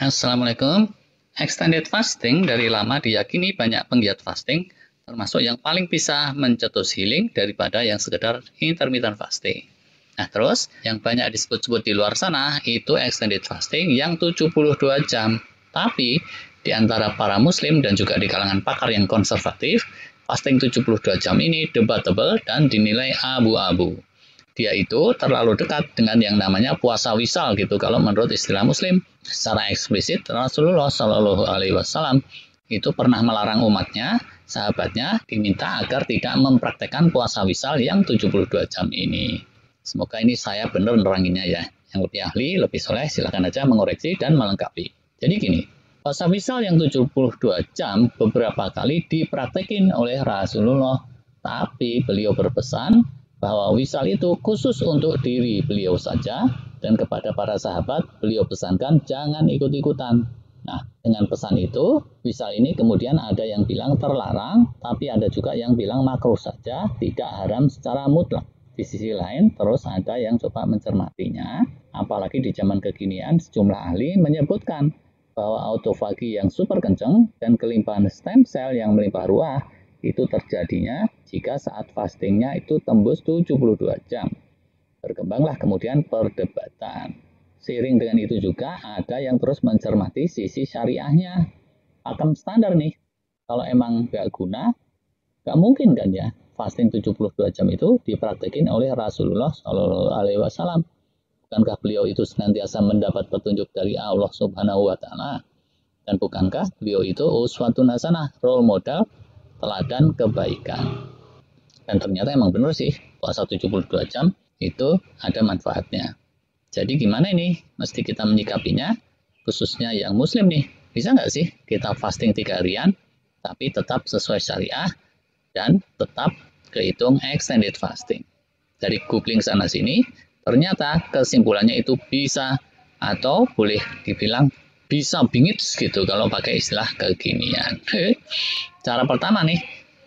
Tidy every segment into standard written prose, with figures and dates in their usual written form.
Assalamualaikum. Extended fasting dari lama diyakini banyak penggiat fasting, termasuk yang paling bisa mencetus healing daripada yang sekedar intermittent fasting. Nah terus, yang banyak disebut-sebut di luar sana itu extended fasting yang 72 jam. Tapi, di antara para muslim dan juga di kalangan pakar yang konservatif, fasting 72 jam ini debatable dan dinilai abu-abu. Dia itu terlalu dekat dengan yang namanya puasa wisal gitu kalau menurut istilah muslim. Secara eksplisit Rasulullah Shallallahu Alaihi Wasallam itu pernah melarang umatnya, sahabatnya diminta agar tidak mempraktekkan puasa wisal yang 72 jam ini. Semoga ini saya benar neranginnya ya. Yang lebih ahli, lebih soleh silakan aja mengoreksi dan melengkapi. Jadi gini, puasa wisal yang 72 jam beberapa kali dipraktekin oleh Rasulullah, tapi beliau berpesan bahwa wisal itu khusus untuk diri beliau saja dan kepada para sahabat beliau pesankan jangan ikut-ikutan. Nah, dengan pesan itu, wisal ini kemudian ada yang bilang terlarang, tapi ada juga yang bilang makruh saja, tidak haram secara mutlak. Di sisi lain, terus ada yang coba mencermatinya, apalagi di zaman kekinian sejumlah ahli menyebutkan bahwa autofagi yang super kencang dan kelimpahan stem cell yang melimpah ruah itu terjadinya jika saat fastingnya itu tembus 72 jam. Berkembanglah kemudian perdebatan. Seiring dengan itu juga ada yang terus mencermati sisi syariahnya. Pakem standar nih, kalau emang nggak guna, nggak mungkin kan ya fasting 72 jam itu dipraktekin oleh Rasulullah Shallallahu Alaihi Wasallam. Bukankah beliau itu senantiasa mendapat petunjuk dari Allah Subhanahu Wa Taala? Dan bukankah beliau itu uswatun hasanah, role model teladan kebaikan. Dan ternyata emang benar sih, puasa 72 jam itu ada manfaatnya. Jadi gimana ini? Mesti kita menyikapinya, khususnya yang muslim nih. Bisa nggak sih kita fasting 3 harian, tapi tetap sesuai syariah, dan tetap kehitung extended fasting. Dari googling sana-sini, ternyata kesimpulannya itu bisa, atau boleh dibilang bisa bingit gitu kalau pakai istilah kekinian. Cara pertama nih,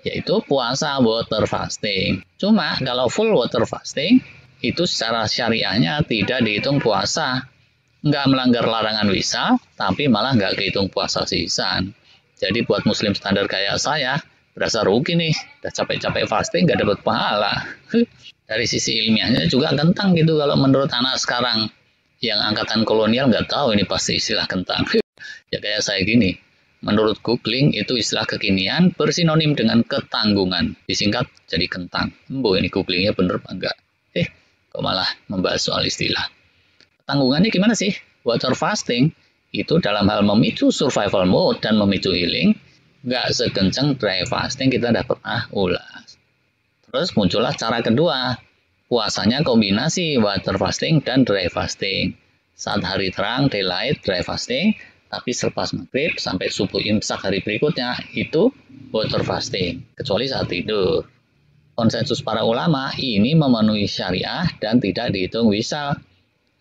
yaitu puasa water fasting. Cuma kalau full water fasting, itu secara syariahnya tidak dihitung puasa. Nggak melanggar larangan wisal, tapi malah nggak kehitung puasa sisan. Jadi buat muslim standar kayak saya, berasa rugi nih. Udah capek-capek fasting nggak dapat pahala. Dari sisi ilmiahnya juga kentang gitu kalau menurut anak sekarang. Yang angkatan kolonial nggak tahu ini pasti istilah kentang. Ya kayak saya gini, menurut googling itu istilah kekinian bersinonim dengan ketanggungan. Disingkat jadi kentang. Ini googlingnya bener apa enggak? Kok malah membahas soal istilah. Ketanggungannya gimana sih? Water fasting itu dalam hal memicu survival mode dan memicu healing, nggak sekencang dry fasting kita udah pernah ulas. Terus muncullah cara kedua, puasanya kombinasi water fasting dan dry fasting. Saat hari terang, daylight, dry fasting, tapi selepas maghrib sampai subuh imsak hari berikutnya, itu water fasting, kecuali saat tidur. Konsensus para ulama ini memenuhi syariah dan tidak dihitung wisal.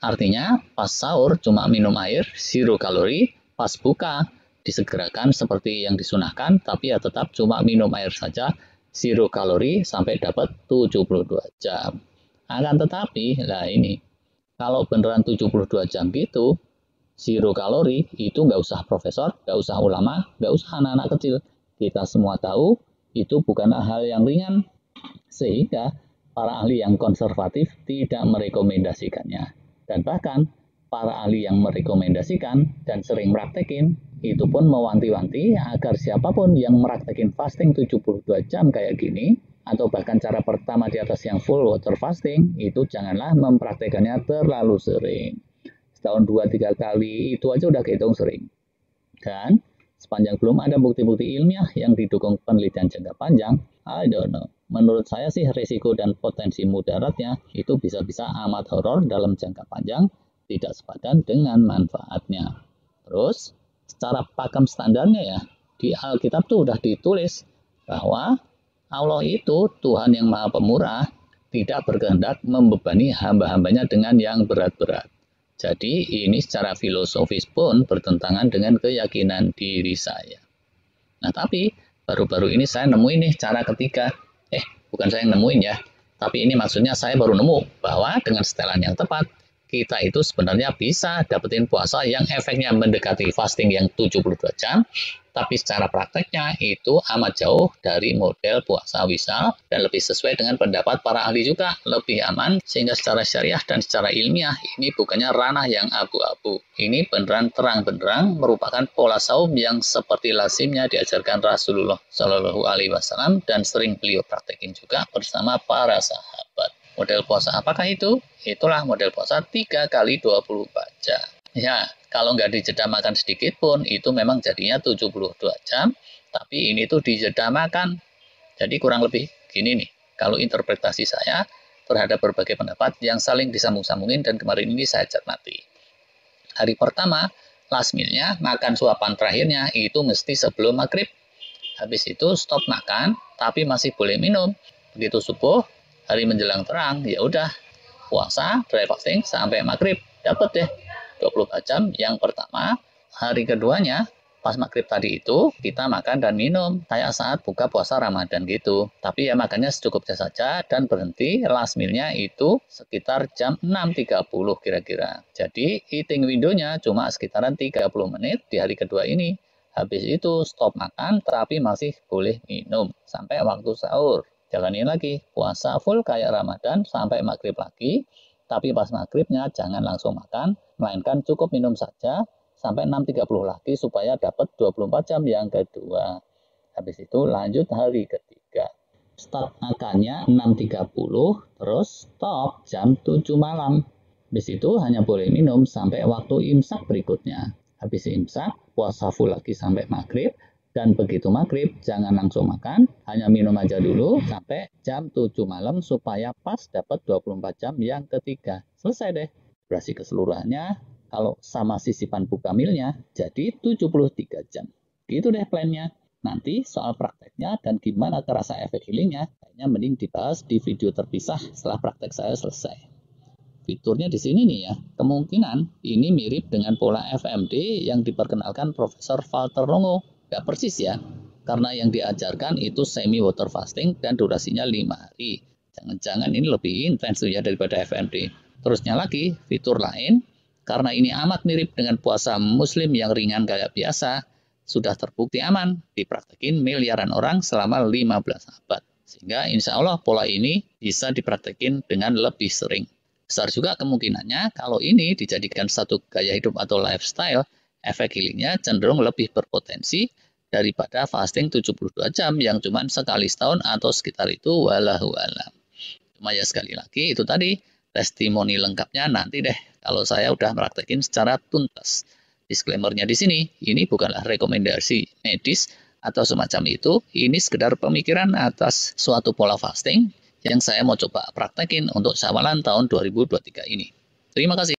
Artinya, pas sahur cuma minum air, 0 kalori, pas buka disegerakan seperti yang disunahkan, tapi ya tetap cuma minum air saja, 0 kalori sampai dapat 72 jam. Akan tetapi, lah ini, kalau beneran 72 jam gitu, 0 kalori, itu nggak usah profesor, nggak usah ulama, nggak usah anak-anak kecil. Kita semua tahu, itu bukan hal yang ringan. Sehingga, para ahli yang konservatif tidak merekomendasikannya. Dan bahkan, para ahli yang merekomendasikan dan sering praktekin, itu pun mewanti-wanti agar siapapun yang meraktekin fasting 72 jam kayak gini, atau bahkan cara pertama di atas yang full water fasting, itu janganlah mempraktekannya terlalu sering. Setahun 2-3 kali itu aja udah kehitung sering. Dan sepanjang belum ada bukti-bukti ilmiah yang didukung penelitian jangka panjang, I don't know. Menurut saya sih risiko dan potensi mudaratnya itu bisa-bisa amat horor dalam jangka panjang, tidak sepadan dengan manfaatnya. Terus, secara pakem standarnya ya, di Alkitab tuh udah ditulis bahwa Allah itu Tuhan yang Maha Pemurah, tidak berkehendak membebani hamba-hambanya dengan yang berat-berat. Jadi ini secara filosofis pun bertentangan dengan keyakinan diri saya. Nah tapi baru-baru ini saya nemuin nih cara ketiga. Bukan saya yang nemuin ya, tapi ini maksudnya saya baru nemu bahwa dengan setelan yang tepat, kita itu sebenarnya bisa dapetin puasa yang efeknya mendekati fasting yang 72 jam, tapi secara prakteknya itu amat jauh dari model puasa wisal dan lebih sesuai dengan pendapat para ahli juga, lebih aman, sehingga secara syariah dan secara ilmiah ini bukannya ranah yang abu-abu. Ini beneran terang benderang merupakan pola saum yang seperti lazimnya diajarkan Rasulullah Shallallahu Alaihi Wasallam dan sering beliau praktekin juga bersama para sahabat. Model puasa apakah itu? Itulah model puasa 3 kali 24 jam. Ya, kalau nggak dijeda makan sedikit pun, itu memang jadinya 72 jam, tapi ini tuh dijeda makan. Jadi kurang lebih gini nih, kalau interpretasi saya terhadap berbagai pendapat yang saling disambung-sambungin dan kemarin ini saya cermati. Hari pertama, last meal-nya, makan suapan terakhirnya itu mesti sebelum maghrib. Habis itu stop makan, tapi masih boleh minum. Begitu subuh, hari menjelang terang, ya udah puasa dry fasting sampai maghrib, dapat deh 24 jam yang pertama. Hari keduanya pas maghrib tadi itu kita makan dan minum kayak saat buka puasa Ramadan gitu, tapi ya makannya secukupnya saja dan berhenti last meal-nya itu sekitar jam 6.30 kira-kira. Jadi eating window-nya cuma sekitaran 30 menit di hari kedua ini. Habis itu stop makan tapi masih boleh minum sampai waktu sahur. Jalanin lagi, puasa full kayak Ramadan sampai maghrib lagi, tapi pas maghribnya jangan langsung makan, melainkan cukup minum saja sampai 6.30 lagi supaya dapat 24 jam yang kedua. Habis itu lanjut hari ketiga. Start makannya 6.30, terus stop jam 7 malam. Habis itu hanya boleh minum sampai waktu imsak berikutnya. Habis imsak, puasa full lagi sampai maghrib. Dan begitu maghrib, jangan langsung makan, hanya minum aja dulu sampai jam 7 malam supaya pas dapat 24 jam yang ketiga. Selesai deh. Berarti keseluruhannya, kalau sama sisipan buka mealnya, jadi 73 jam. Gitu deh plannya. Nanti soal prakteknya dan gimana kerasa efek healingnya, kayaknya mending dibahas di video terpisah setelah praktek saya selesai. Fiturnya di sini nih ya, kemungkinan ini mirip dengan pola FMD yang diperkenalkan Profesor Walter Longo. Gak persis ya, karena yang diajarkan itu semi water fasting dan durasinya 5 hari. Jangan-jangan ini lebih intens ya daripada FMD. Terusnya lagi, fitur lain, karena ini amat mirip dengan puasa muslim yang ringan kayak biasa, sudah terbukti aman, dipraktekin miliaran orang selama 15 abad. Sehingga insya Allah pola ini bisa dipraktekin dengan lebih sering. Besar juga kemungkinannya kalau ini dijadikan satu gaya hidup atau lifestyle, efek healingnya cenderung lebih berpotensi daripada fasting 72 jam yang cuma sekali setahun atau sekitar itu, wallahu alam. Cuma ya sekali lagi itu tadi, testimoni lengkapnya nanti deh kalau saya udah praktekin secara tuntas. Disclaimer-nya di sini, ini bukanlah rekomendasi medis atau semacam itu, ini sekedar pemikiran atas suatu pola fasting yang saya mau coba praktekin untuk Syawalan tahun 2023 ini. Terima kasih.